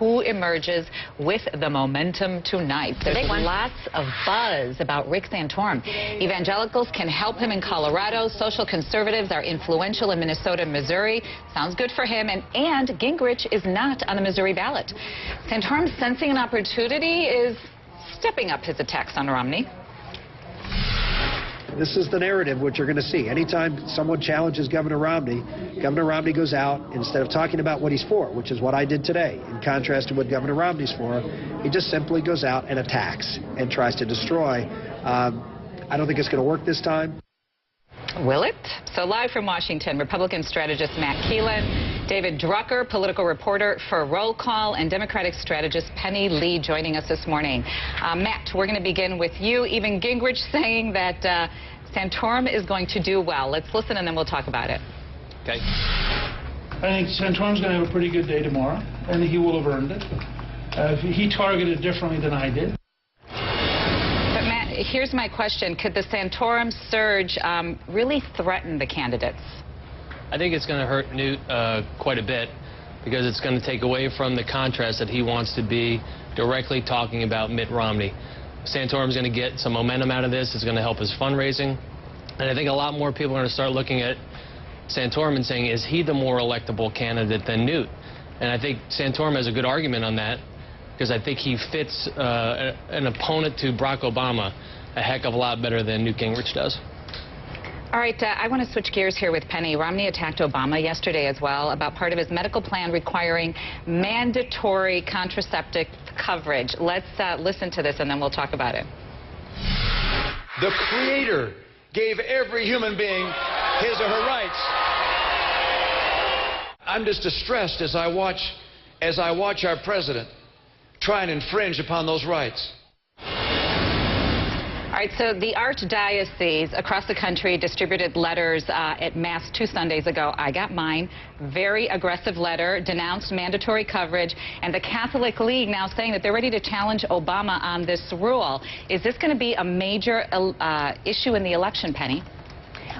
who emerges with the momentum tonight. There's lots of buzz about Rick Santorum. Evangelicals can help him in Colorado. Social conservatives are influential in Minnesota and Missouri. Sounds good for him. And Gingrich is not on the Missouri ballot. Santorum, sensing an opportunity, is stepping up his attacks on Romney. This is the narrative, what you're going to see. Anytime someone challenges Governor Romney goes out, instead of talking about what he's for, which is what I did today, in contrast to what Governor Romney's for, he just simply goes out and attacks and tries to destroy. I don't think it's going to work this time. Will it? So live from Washington, Republican strategist Matt Keelan, David Drucker, political reporter for Roll Call, and Democratic strategist Penny Lee joining us this morning. Matt, we're going to begin with you. Even Gingrich saying that Santorum is going to do well. Let's listen and then we'll talk about it. Okay. I think Santorum's going to have a pretty good day tomorrow, and he will have earned it. He targeted differently than I did. Here's my question. Could the Santorum surge really threaten the candidates? I think it's going to hurt Newt quite a bit because it's going to take away from the contrast that he wants to be directly talking about Mitt Romney. Santorum's going to get some momentum out of this. It's going to help his fundraising. And I think a lot more people are going to start looking at Santorum and saying, is he the more electable candidate than Newt? And I think Santorum has a good argument on that, because I think he fits an opponent to Barack Obama a heck of a lot better than Newt Gingrich does. All right, I want to switch gears here with Penny. Romney attacked Obama yesterday as well about part of his medical plan requiring mandatory contraceptive coverage. Let's listen to this and then we'll talk about it. The Creator gave every human being his or her rights. I'm just distressed as I watch our president try and infringe upon those rights. All right, so the Archdiocese across the country distributed letters at Mass 2 Sundays ago. I got mine. Very aggressive letter, denounced mandatory coverage, and the Catholic League now saying that they're ready to challenge Obama on this rule. Is this going to be a major issue in the election, Penny?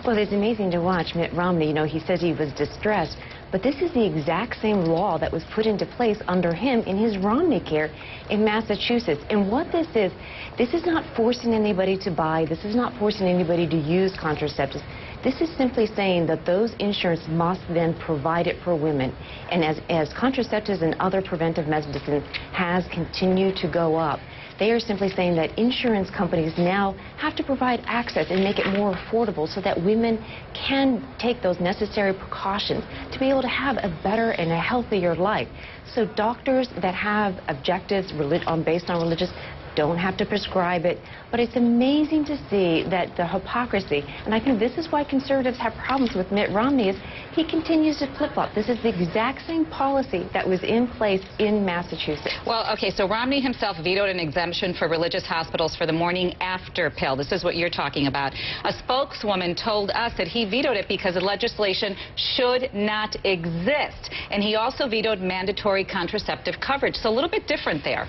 Well, it's amazing to watch Mitt Romney. You know, he says he was distressed, but this is the exact same law that was put into place under him in his Romney Care in Massachusetts. And what this is not forcing anybody to buy. This is not forcing anybody to use contraceptives. This is simply saying that those insurance must then provide it for women. And as contraceptives and other preventive medicine has continued to go up, they are simply saying that insurance companies now have to provide access and make it more affordable so that women can take those necessary precautions to be able to have a better and a healthier life. So doctors that have objectives based on religious don't have to prescribe it. But it's amazing to see that the hypocrisy, and I think this is why conservatives have problems with Mitt Romney, is he continues to flip-flop. This is the exact same policy that was in place in Massachusetts. Well, okay, so Romney himself vetoed an exemption for religious hospitals for the morning after pill. This is what you're talking about. A spokeswoman told us that he vetoed it because the legislation should not exist. And he also vetoed mandatory contraceptive coverage. So a little bit different there.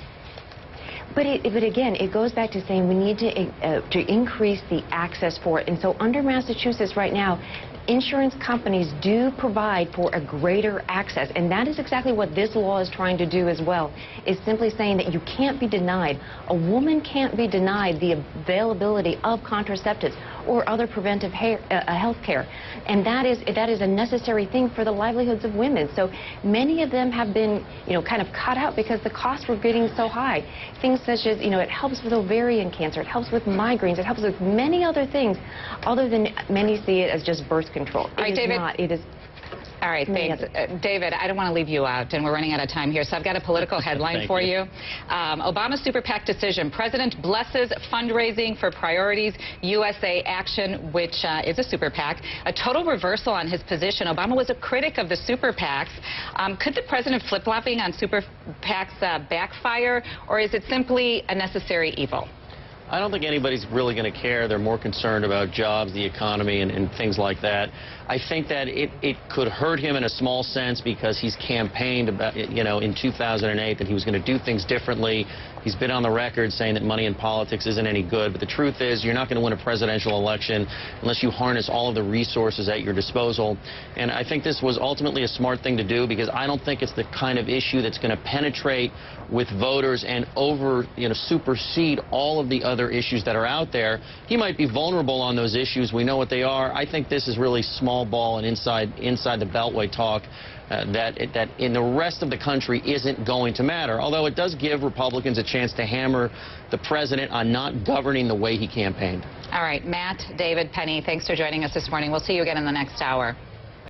But again, it goes back to saying we need to increase the access for it. And so under Massachusetts right now, insurance companies do provide for a greater access. And that is exactly what this law is trying to do as well, is simply saying that you can't be denied. A woman can't be denied the availability of contraceptives or other preventive health care. And that is a necessary thing for the livelihoods of women. So many of them have been, kind of cut out because the costs were getting so high. Things such as, it helps with ovarian cancer, it helps with migraines, it helps with many other things, other than many see it as just birth control. All right, David. It is. All right, thanks. David, I don't want to leave you out, and we're running out of time here, so I've got a political headline for you. Obama Super PAC decision. President blesses fundraising for Priorities USA Action, which is a Super PAC. A total reversal on his position. Obama was a critic of the Super PACs. Could the president flip-flopping on Super PACs backfire, or is it simply a necessary evil? I don't think anybody's really going to care. They're more concerned about jobs, the economy, and things like that. I think that it could hurt him in a small sense because he's campaigned about, in 2008 that he was going to do things differently. He's been on the record saying that money in politics isn't any good. But the truth is, you're not going to win a presidential election unless you harness all of the resources at your disposal. And I think this was ultimately a smart thing to do because I don't think it's the kind of issue that's going to penetrate with voters and supersede all of the other issues that are out there. He might be vulnerable on those issues. We know what they are. I think this is really small ball and inside the Beltway talk that in the rest of the country isn't going to matter, although it does give Republicans a chance to hammer the president on not governing the way he campaigned. All right, Matt, David, Penny, thanks for joining us this morning. We'll see you again in the next hour.